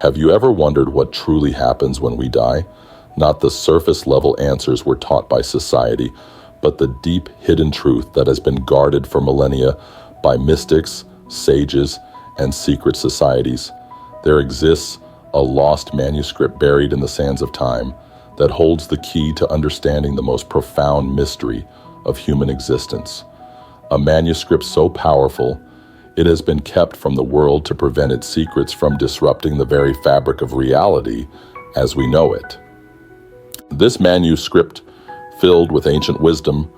Have you ever wondered what truly happens when we die? Not the surface-level answers we're taught by society, but the deep hidden truth that has been guarded for millennia by mystics, sages, and secret societies. There exists a lost manuscript buried in the sands of time that holds the key to understanding the most profound mystery of human existence. A manuscript so powerful, it has been kept from the world to prevent its secrets from disrupting the very fabric of reality as we know it. This manuscript, filled with ancient wisdom,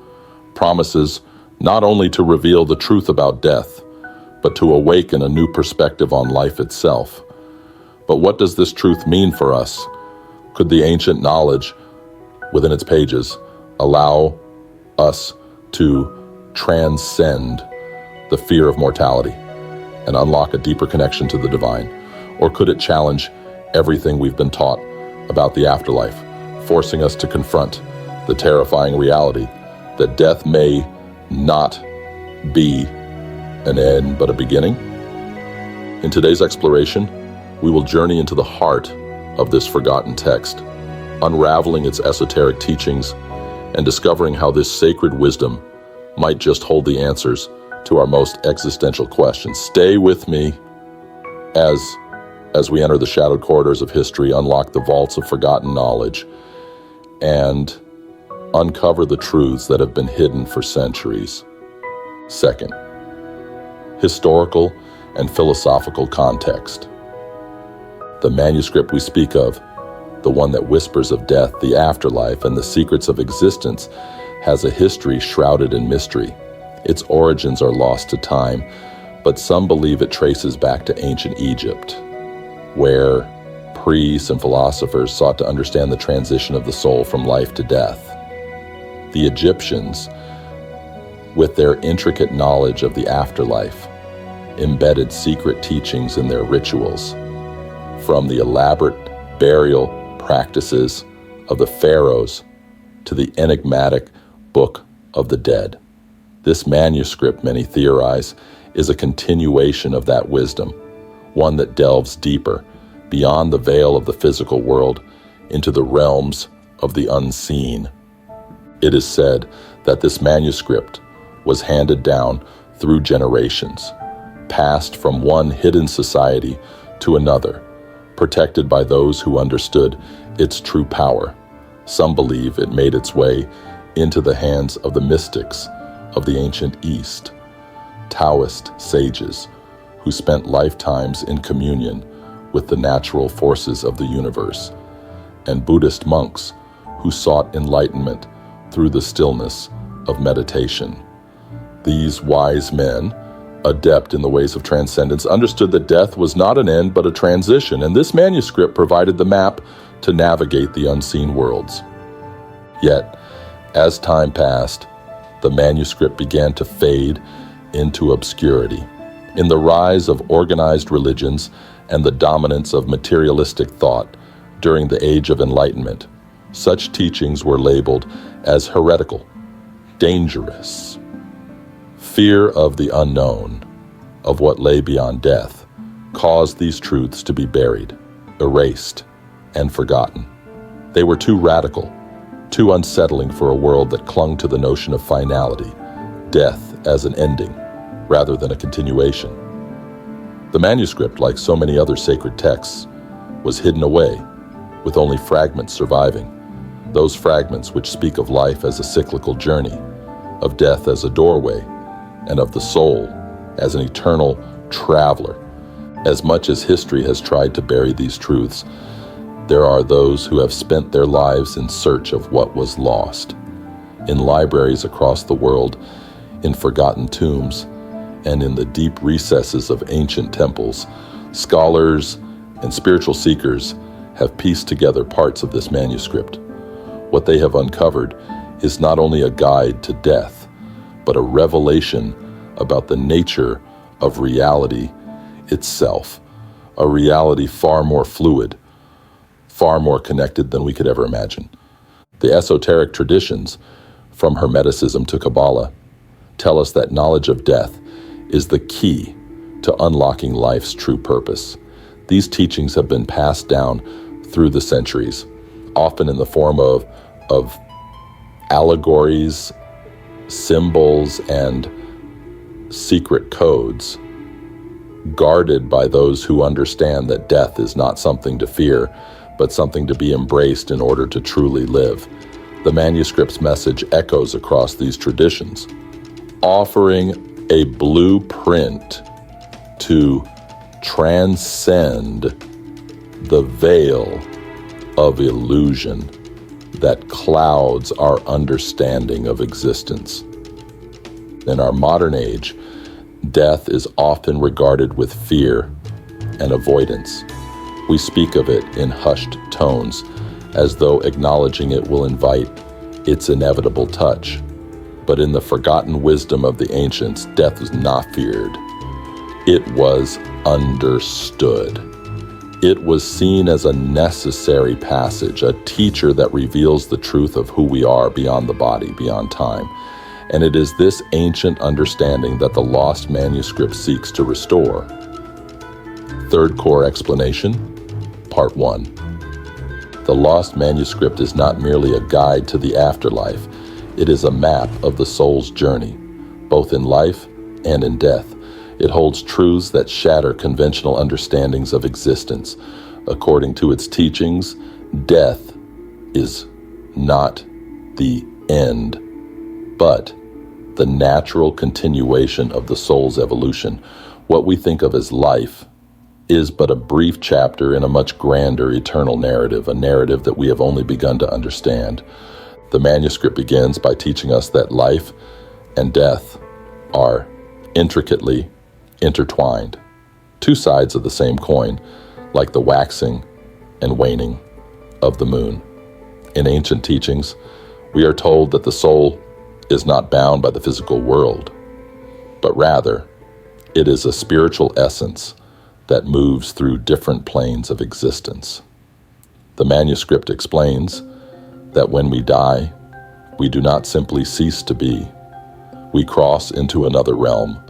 promises not only to reveal the truth about death, but to awaken a new perspective on life itself. But what does this truth mean for us? Could the ancient knowledge within its pages allow us to transcend the fear of mortality and unlock a deeper connection to the divine? Or could it challenge everything we've been taught about the afterlife, forcing us to confront the terrifying reality that death may not be an end but a beginning? In today's exploration, we will journey into the heart of this forgotten text, unraveling its esoteric teachings and discovering how this sacred wisdom might just hold the answers to our most existential questions. Stay with me as we enter the shadowed corridors of history, unlock the vaults of forgotten knowledge, and uncover the truths that have been hidden for centuries. Second, historical and philosophical context. The manuscript we speak of, the one that whispers of death, the afterlife, and the secrets of existence, has a history shrouded in mystery. Its origins are lost to time, but some believe it traces back to ancient Egypt, where priests and philosophers sought to understand the transition of the soul from life to death. The Egyptians, with their intricate knowledge of the afterlife, embedded secret teachings in their rituals, from the elaborate burial practices of the pharaohs to the enigmatic Book of the Dead. This manuscript, many theorize, is a continuation of that wisdom, one that delves deeper, beyond the veil of the physical world, into the realms of the unseen. It is said that this manuscript was handed down through generations, passed from one hidden society to another, protected by those who understood its true power. Some believe it made its way into the hands of the mystics of the ancient East, Taoist sages who spent lifetimes in communion with the natural forces of the universe, and Buddhist monks who sought enlightenment through the stillness of meditation. These wise men, adept in the ways of transcendence, understood that death was not an end but a transition, and this manuscript provided the map to navigate the unseen worlds. Yet, as time passed, the manuscript began to fade into obscurity. In the rise of organized religions and the dominance of materialistic thought during the Age of Enlightenment, such teachings were labeled as heretical, dangerous. Fear of the unknown, of what lay beyond death, caused these truths to be buried, erased, and forgotten. They were too radical, too unsettling for a world that clung to the notion of finality, death as an ending, rather than a continuation. The manuscript, like so many other sacred texts, was hidden away, with only fragments surviving. Those fragments which speak of life as a cyclical journey, of death as a doorway, and of the soul as an eternal traveler. As much as history has tried to bury these truths, there are those who have spent their lives in search of what was lost. In libraries across the world, in forgotten tombs, and in the deep recesses of ancient temples, scholars and spiritual seekers have pieced together parts of this manuscript. What they have uncovered is not only a guide to death, but a revelation about the nature of reality itself, a reality far more fluid, far more connected than we could ever imagine. The esoteric traditions, from Hermeticism to Kabbalah, tell us that knowledge of death is the key to unlocking life's true purpose. These teachings have been passed down through the centuries, often in the form of allegories, symbols, and secret codes, guarded by those who understand that death is not something to fear, but something to be embraced in order to truly live. The manuscript's message echoes across these traditions, offering a blueprint to transcend the veil of illusion that clouds our understanding of existence. In our modern age, death is often regarded with fear and avoidance. We speak of it in hushed tones, as though acknowledging it will invite its inevitable touch. But in the forgotten wisdom of the ancients, death was not feared. It was understood. It was seen as a necessary passage, a teacher that reveals the truth of who we are beyond the body, beyond time. And it is this ancient understanding that the lost manuscript seeks to restore. Third core explanation, part 1. The lost manuscript is not merely a guide to the afterlife. It is a map of the soul's journey, both in life and in death. It holds truths that shatter conventional understandings of existence. According to its teachings, death is not the end, but the natural continuation of the soul's evolution. What we think of as life is but a brief chapter in a much grander eternal narrative, a narrative that we have only begun to understand. The manuscript begins by teaching us that life and death are intricately intertwined, two sides of the same coin, like the waxing and waning of the moon. In ancient teachings, we are told that the soul is not bound by the physical world, but rather it is a spiritual essence that moves through different planes of existence. The manuscript explains that when we die, we do not simply cease to be. We cross into another realm,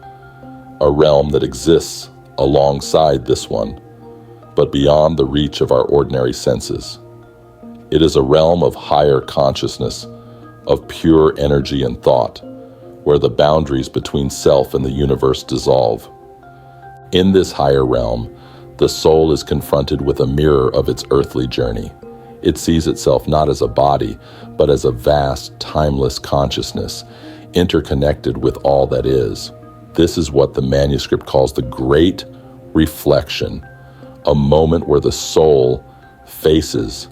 a realm that exists alongside this one, but beyond the reach of our ordinary senses. It is a realm of higher consciousness, of pure energy and thought, where the boundaries between self and the universe dissolve. In this higher realm, the soul is confronted with a mirror of its earthly journey. It sees itself not as a body, but as a vast, timeless consciousness, interconnected with all that is. This is what the manuscript calls the Great Reflection, a moment where the soul faces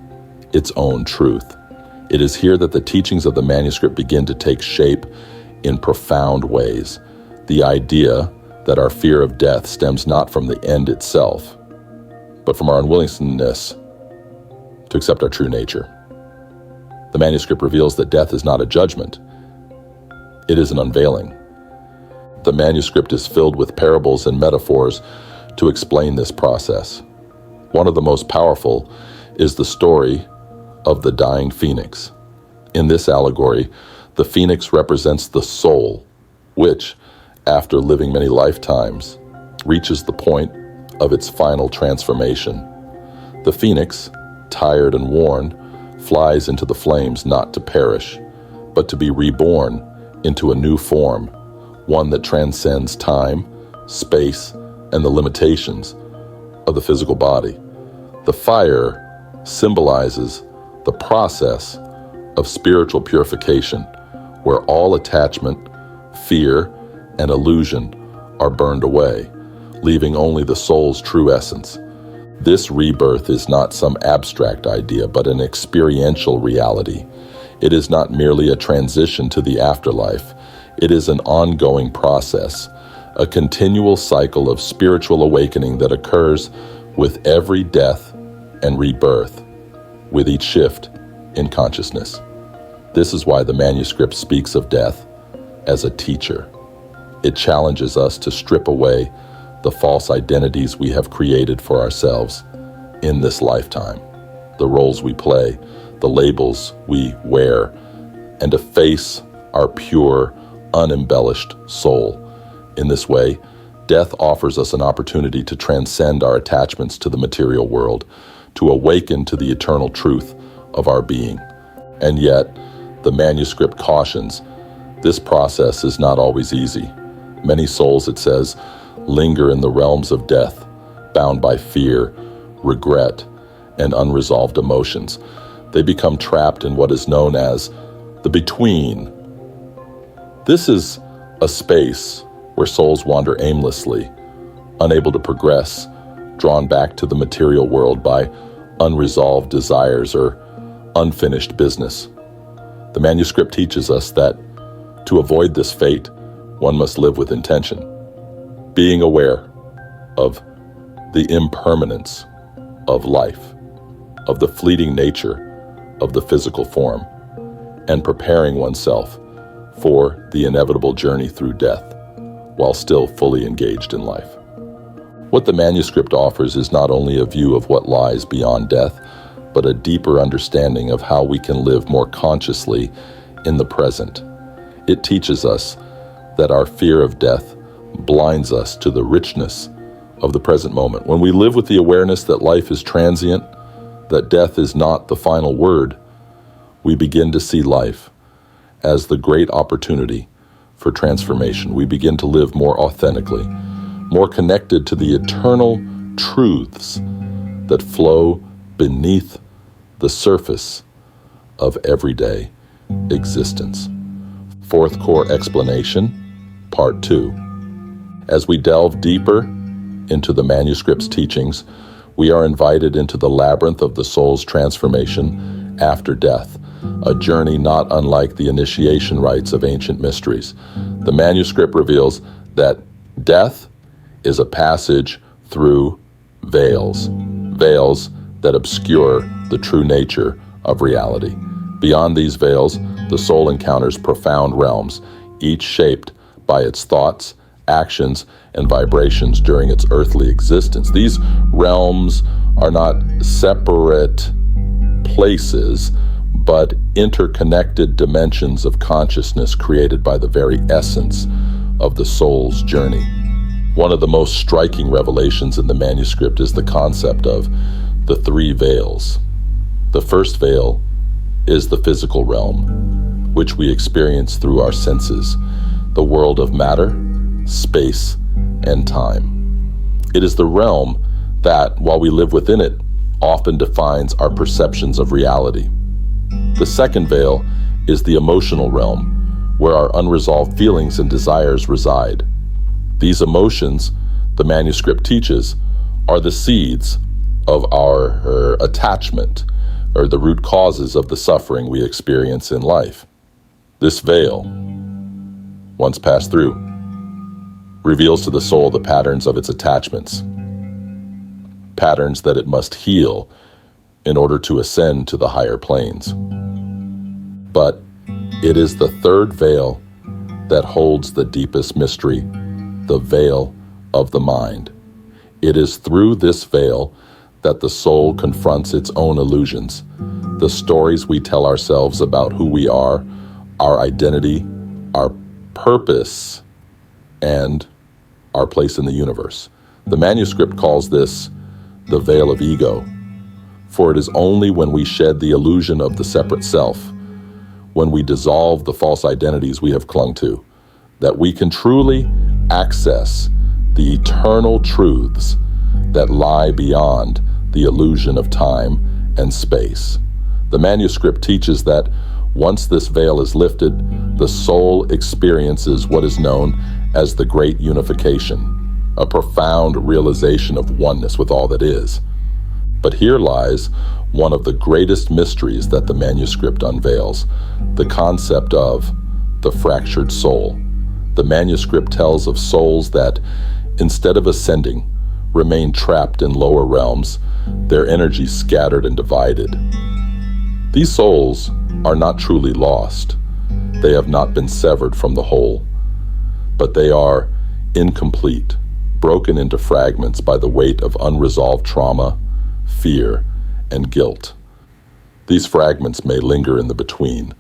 its own truth. It is here that the teachings of the manuscript begin to take shape in profound ways. The idea that our fear of death stems not from the end itself, but from our unwillingness to accept our true nature. The manuscript reveals that death is not a judgment, it is an unveiling. The manuscript is filled with parables and metaphors to explain this process. One of the most powerful is the story of the dying phoenix. In this allegory, the phoenix represents the soul, which, after living many lifetimes, reaches the point of its final transformation. The phoenix, tired and worn, flies into the flames not to perish, but to be reborn into a new form, one that transcends time, space, and the limitations of the physical body. The fire symbolizes the process of spiritual purification, where all attachment, fear, and illusion are burned away, leaving only the soul's true essence. This rebirth is not some abstract idea, but an experiential reality. It is not merely a transition to the afterlife. It is an ongoing process, a continual cycle of spiritual awakening that occurs with every death and rebirth, with each shift in consciousness. This is why the manuscript speaks of death as a teacher. It challenges us to strip away the false identities we have created for ourselves in this lifetime, the roles we play, the labels we wear, and to face our pure, unembellished soul. In this way, Death offers us an opportunity to transcend our attachments to the material world, to awaken to the eternal truth of our being. And yet, the manuscript cautions, this process is not always easy. Many souls, it says, linger in the realms of death, bound by fear, regret, and unresolved emotions. They become trapped in what is known as the between. This is a space where souls wander aimlessly, unable to progress, drawn back to the material world by unresolved desires or unfinished business. The manuscript teaches us that to avoid this fate, one must live with intention, being aware of the impermanence of life, of the fleeting nature of the physical form, and preparing oneself for the inevitable journey through death while still fully engaged in life. What the manuscript offers is not only a view of what lies beyond death, but a deeper understanding of how we can live more consciously in the present. It teaches us that our fear of death blinds us to the richness of the present moment. When we live with the awareness that life is transient, that death is not the final word, we begin to see life as the great opportunity for transformation. We begin to live more authentically, more connected to the eternal truths that flow beneath the surface of everyday existence. Fourth core explanation, part 2. As we delve deeper into the manuscript's teachings, we are invited into the labyrinth of the soul's transformation after death, a journey not unlike the initiation rites of ancient mysteries. The manuscript reveals that death is a passage through veils that obscure the true nature of reality. Beyond these veils, the soul encounters profound realms, each shaped by its thoughts, actions, and vibrations during its earthly existence. These realms are not separate places, but interconnected dimensions of consciousness created by the very essence of the soul's journey. One of the most striking revelations in the manuscript is the concept of the 3 veils. The first veil is the physical realm, which we experience through our senses, the world of matter, space, and time. It is the realm that, while we live within it, often defines our perceptions of reality. The second veil is the emotional realm, where our unresolved feelings and desires reside. These emotions, the manuscript teaches, are the seeds of our attachment, or the root causes of the suffering we experience in life. This veil, once passed through, reveals to the soul the patterns of its attachments, patterns that it must heal in order to ascend to the higher planes. But it is the third veil that holds the deepest mystery, the veil of the mind. It is through this veil that the soul confronts its own illusions, the stories we tell ourselves about who we are, our identity, our purpose, and our place in the universe. The manuscript calls this the veil of ego, for it is only when we shed the illusion of the separate self, when we dissolve the false identities we have clung to, that we can truly access the eternal truths that lie beyond the illusion of time and space. The manuscript teaches that once this veil is lifted, the soul experiences what is known as the Great Unification, a profound realization of oneness with all that is. But here lies one of the greatest mysteries that the manuscript unveils, the concept of the fractured soul. The manuscript tells of souls that, instead of ascending, remain trapped in lower realms, their energy scattered and divided. These souls are not truly lost. They have not been severed from the whole, but they are incomplete, broken into fragments by the weight of unresolved trauma, fear, and guilt. These fragments may linger in the between,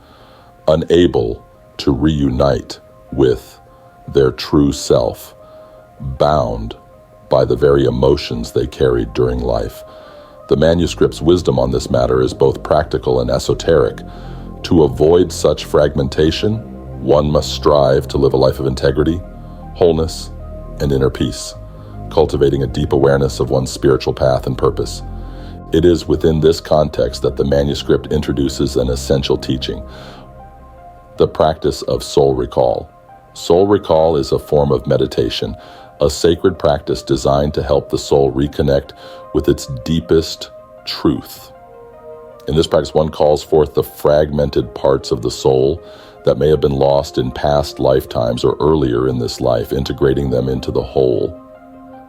unable to reunite with their true self, bound by the very emotions they carried during life. The manuscript's wisdom on this matter is both practical and esoteric. To avoid such fragmentation, one must strive to live a life of integrity, wholeness, and inner peace, cultivating a deep awareness of one's spiritual path and purpose. It is within this context that the manuscript introduces an essential teaching: the practice of soul recall. Soul recall is a form of meditation, a sacred practice designed to help the soul reconnect with its deepest truth. In this practice, one calls forth the fragmented parts of the soul that may have been lost in past lifetimes or earlier in this life, integrating them into the whole.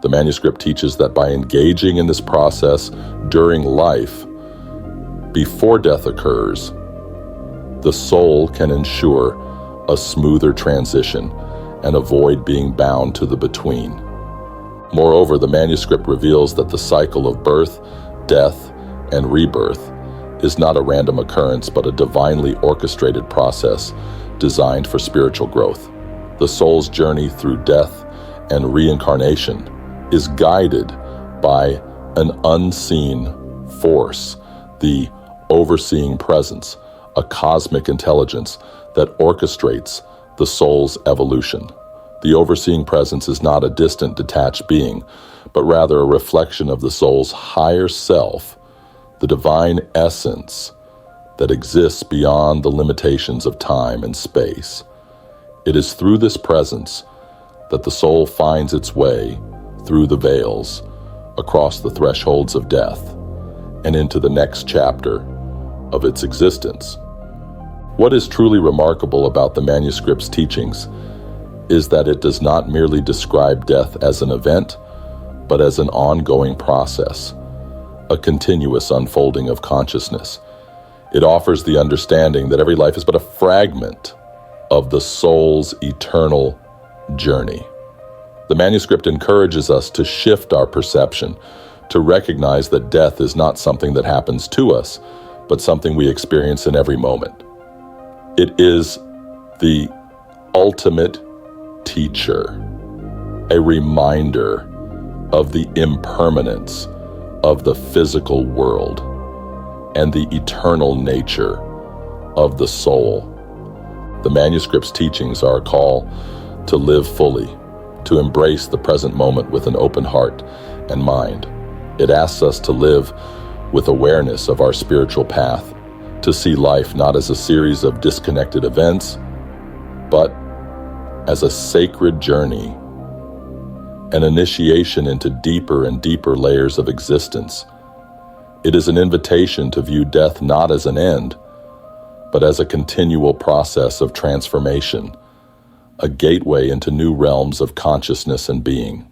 The manuscript teaches that by engaging in this process during life, before death occurs, the soul can ensure a smoother transition and avoid being bound to the between. Moreover, the manuscript reveals that the cycle of birth, death, and rebirth is not a random occurrence, but a divinely orchestrated process designed for spiritual growth. The soul's journey through death and reincarnation is guided by an unseen force, the overseeing presence, a cosmic intelligence that orchestrates the soul's evolution. The overseeing presence is not a distant, detached being, but rather a reflection of the soul's higher self, the divine essence that exists beyond the limitations of time and space. It is through this presence that the soul finds its way through the veils, across the thresholds of death, and into the next chapter of its existence. What is truly remarkable about the manuscript's teachings is that it does not merely describe death as an event, but as an ongoing process, a continuous unfolding of consciousness. It offers the understanding that every life is but a fragment of the soul's eternal journey. The manuscript encourages us to shift our perception, to recognize that death is not something that happens to us, but something we experience in every moment. It is the ultimate teacher, a reminder of the impermanence of the physical world and the eternal nature of the soul. The manuscript's teachings are a call to live fully, to embrace the present moment with an open heart and mind. It asks us to live with awareness of our spiritual path, to see life not as a series of disconnected events, but as a sacred journey, an initiation into deeper and deeper layers of existence. It is an invitation to view death not as an end, but as a continual process of transformation, a gateway into new realms of consciousness and being.